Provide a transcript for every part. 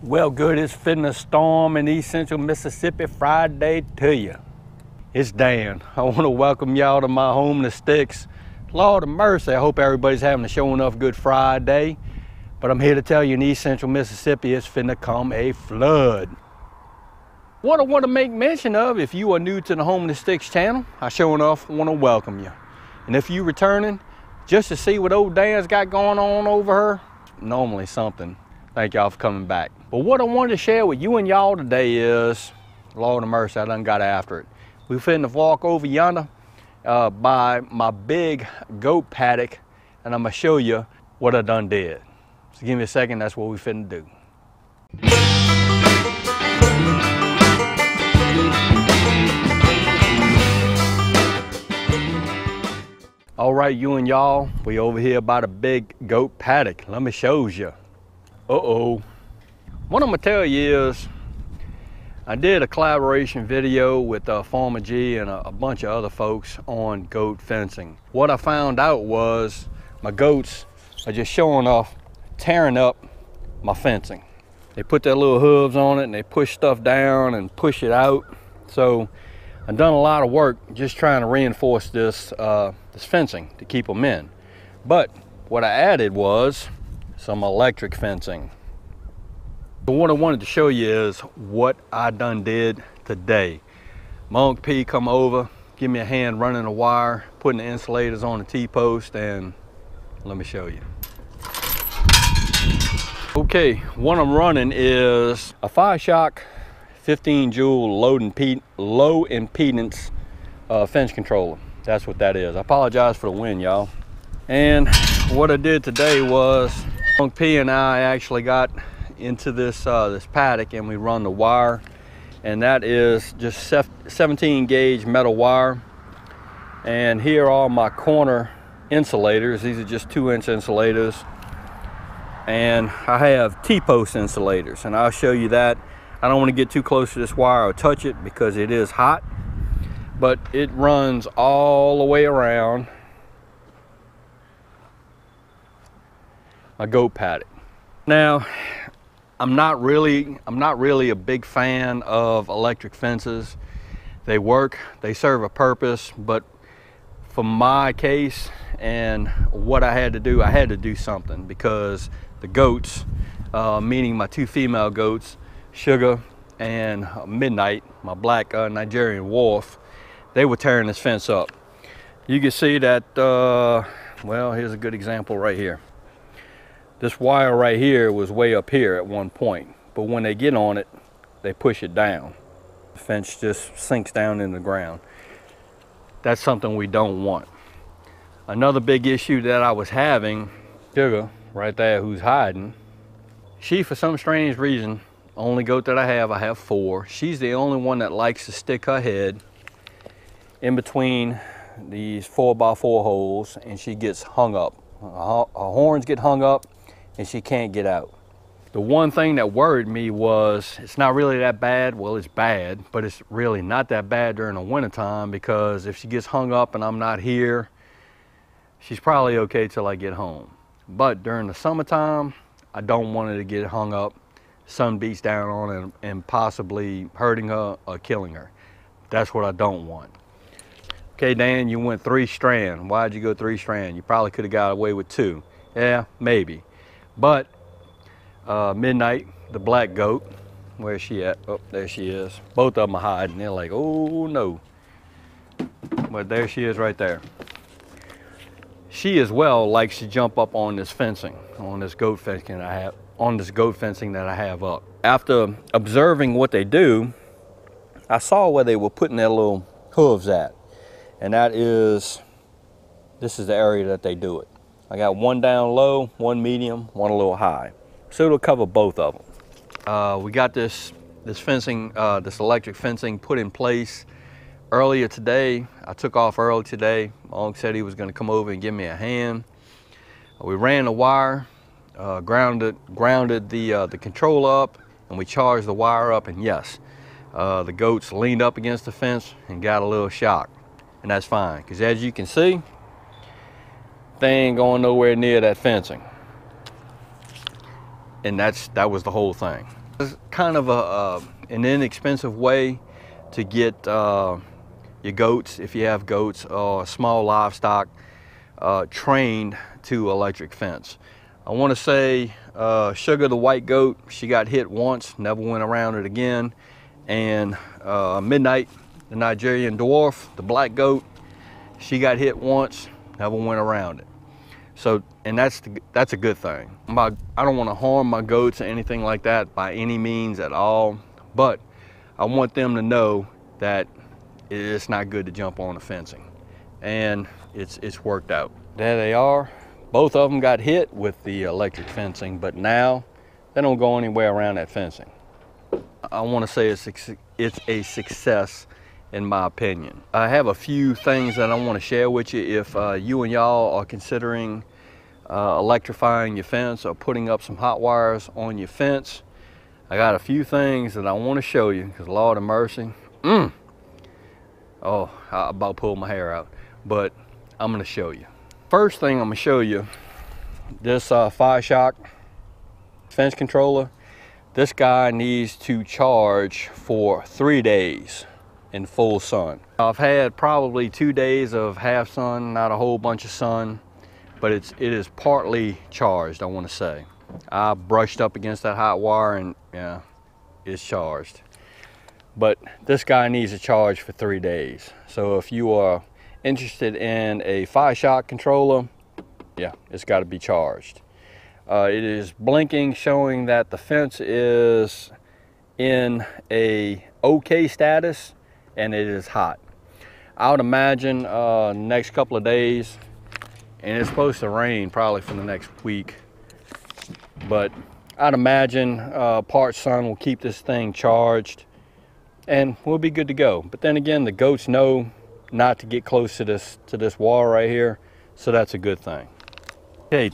Well, good, it's fitting a storm in East Central Mississippi Friday to you. It's Dan. I want to welcome y'all to my home in the sticks. Lord of mercy, I hope everybody's having a show enough good Friday. But I'm here to tell you in East Central Mississippi, it's finna come a flood. What I want to make mention of, if you are new to the Home in the Sticks channel, I sure enough want to welcome you. And if you returning, just to see what old Dan's got going on over her, normally something. Thank y'all for coming back. But what I wanted to share with you and y'all today is, Lord of mercy, I done got after it. We finna walk over yonder by my big goat paddock, and I'm gonna show you what I done did. So give me a second, that's what we finna do. All right, you and y'all, we over here by the big goat paddock. Let me show you. Uh-oh. What I'm gonna tell you is, I did a collaboration video with Farmer G and a bunch of other folks on goat fencing. What I found out was my goats are just showing off, tearing up my fencing. They put their little hooves on it and they push stuff down and push it out. So I've done a lot of work just trying to reinforce this, this fencing to keep them in. But what I added was some electric fencing. So what I wanted to show you is what I done did today. My Uncle P come over, give me a hand running the wire, putting the insulators on the T-post, and let me show you. Okay, what I'm running is a 5-shock 15 joule low impedance fence controller. That's what that is. I apologize for the wind, y'all. And what I did today was Uncle P and I actually got into this this paddock, and we run the wire, and that is just 17 gauge metal wire. And here are my corner insulators. These are just 2-inch insulators, and I have T-post insulators, and I'll show you that. I don't want to get too close to this wire or touch it because it is hot, but it runs all the way around my goat paddock. Now, I'm not really a big fan of electric fences. They work, they serve a purpose, but for my case and what I had to do something, because the goats, meaning my 2 female goats, Sugar and Midnight, my black Nigerian wolf, they were tearing this fence up. You can see that, well, here's a good example right here. This wire right here was way up here at one point, but when they get on it, they push it down. The fence just sinks down in the ground. That's something we don't want. Another big issue that I was having, Sugar, right there, who's hiding, she, for some strange reason, only goat that I have 4. She's the only one that likes to stick her head in between these 4x4 holes, and she gets hung up. Her horns get hung up, and she can't get out. The one thing that worried me was, it's not really that bad. Well, it's bad, but it's really not that bad during the winter time, because if she gets hung up and I'm not here, she's probably okay till I get home. But during the summertime, I don't want her to get hung up, sun beats down on her, and possibly hurting her or killing her. That's what I don't want. Okay, Dan, you went 3 strand. Why'd you go 3 strand? You probably could have got away with 2. Yeah, maybe. But Midnight, the black goat, where's she at? Oh, there she is. Both of them are hiding. They're like, oh no. But there she is right there. She as well likes to jump up on this fencing, on this goat fencing that I have up. After observing what they do, I saw where they were putting their little hooves at. And that is, this is the area that they do it. I got 1 down low, 1 medium, 1 a little high. So it'll cover both of them. We got this fencing, this electric fencing put in place earlier today. I took off early today. My uncle said he was gonna come over and give me a hand. We ran the wire, grounded the controller up, and we charged the wire up, and yes, the goats leaned up against the fence and got a little shock. And that's fine, because as you can see, they ain't going nowhere near that fencing. And that was the whole thing. It's kind of an inexpensive way to get your goats, if you have goats or small livestock, trained to electric fence. I want to say Sugar, the white goat, she got hit once, never went around it again. And Midnight, the Nigerian dwarf, the black goat, she got hit once, never went around it. So, and that's a good thing. I don't want to harm my goats or anything like that by any means at all, but I want them to know that it's not good to jump on the fencing, and it's worked out. There they are. Both of them got hit with the electric fencing, but now they don't go anywhere around that fencing. I want to say it's a success in my opinion. I have a few things that I want to share with you if you and y'all are considering electrifying your fence or putting up some hot wires on your fence. I got a few things that I want to show you, because Lord of mercy, oh, I about pulled my hair out, but I'm going to show you. First thing I'm going to show you, this Fire Shock fence controller. This guy needs to charge for 3 days in full sun. I've had probably 2 days of half sun, not a whole bunch of sun, but it is partly charged, I want to say. I brushed up against that hot wire and yeah, it's charged. But this guy needs a charge for 3 days. So if you are interested in a Fire Shock controller, yeah, it's got to be charged. It is blinking, showing that the fence is in a okay status and it is hot. I would imagine next couple of days, and it's supposed to rain probably for the next week, but I'd imagine part sun will keep this thing charged and we'll be good to go. But then again, the goats know not to get close to this wall right here, so that's a good thing. Okay,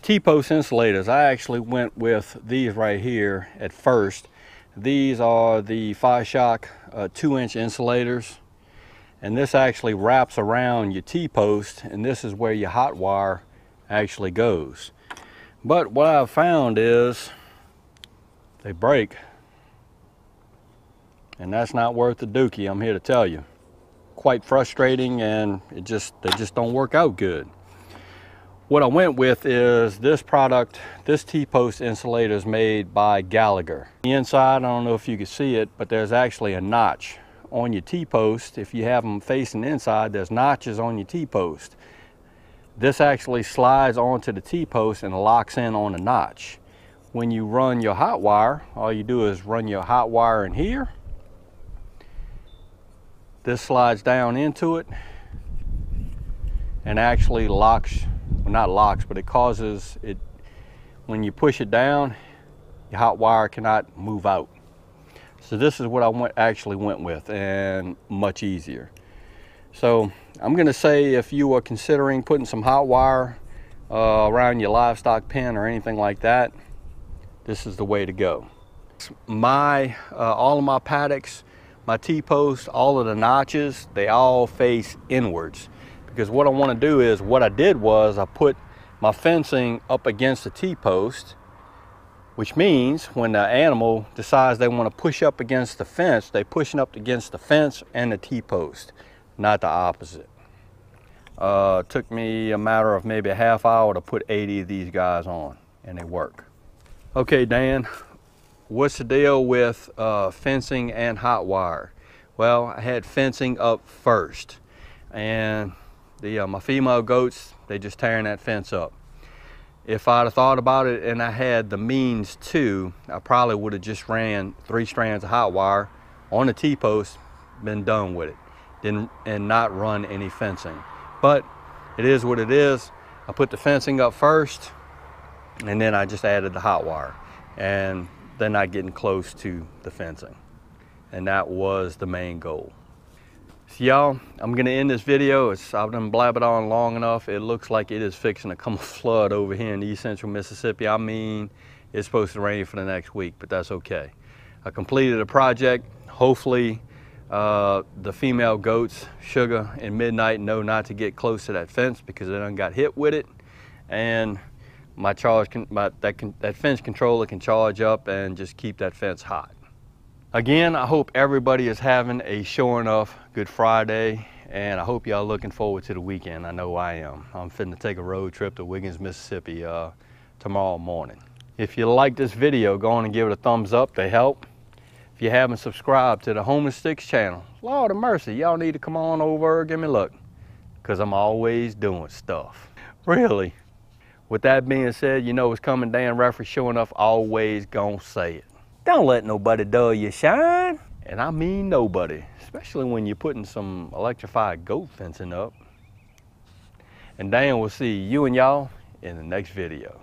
T-post insulators. I actually went with these right here at first. These are the Fire Shock 2-inch insulators, and this actually wraps around your T-post, and this is where your hot wire actually goes. But what I've found is they break, and that's not worth the dookie, I'm here to tell you. Quite frustrating, and they just don't work out good. What I went with is this product. This T-post insulator is made by Gallagher. The inside, I don't know if you can see it, but there's actually a notch on your T-post. If you have them facing inside, there's notches on your T-post. This actually slides onto the T-post and locks in on the notch. When you run your hot wire, all you do is run your hot wire in here. This slides down into it and actually locks, well, not locks, but it causes it, when you push it down, your hot wire cannot move out. So this is what I actually went with, and much easier. So I'm going to say, if you are considering putting some hot wire around your livestock pen or anything like that, this is the way to go. All of my paddocks, my T-posts, all of the notches, they all face inwards. Because what I want to do is, what I did was I put my fencing up against the T-post, which means when the animal decides they want to push up against the fence, they're pushing up against the fence and the T-post, not the opposite. Took me a matter of maybe a half hour to put 80 of these guys on, and they work. Okay, Dan, what's the deal with fencing and hot wire? Well, I had fencing up first, and my female goats, they just tearing that fence up. If I'd have thought about it and I had the means to, I probably would have just ran 3 strands of hot wire on the T-post, been done with it, and not run any fencing. But it is what it is. I put the fencing up first, and then I just added the hot wire, and they're not getting close to the fencing. And that was the main goal. So y'all, I'm gonna end this video. I've done blabbered on long enough. It looks like it is fixing to come a flood over here in East Central Mississippi. I mean, it's supposed to rain for the next week, but that's okay. I completed a project. Hopefully the female goats, Sugar and Midnight, know not to get close to that fence because they done got hit with it. And that fence controller can charge up and just keep that fence hot. Again, I hope everybody is having a sure enough Good Friday, and I hope y'all looking forward to the weekend. I know I am. I'm fitting to take a road trip to Wiggins, Mississippi tomorrow morning. If you like this video, go on and give it a thumbs up to help. If you haven't subscribed to the Home and Sticks channel, Lord of mercy, y'all need to come on over, give me a look, because I'm always doing stuff. Really. With that being said, you know it's coming. Dan Rafferty showing enough, always gonna say it. Don't let nobody dull your shine. And I mean nobody, especially when you're putting some electrified goat fencing up. And Dan will see you and y'all in the next video.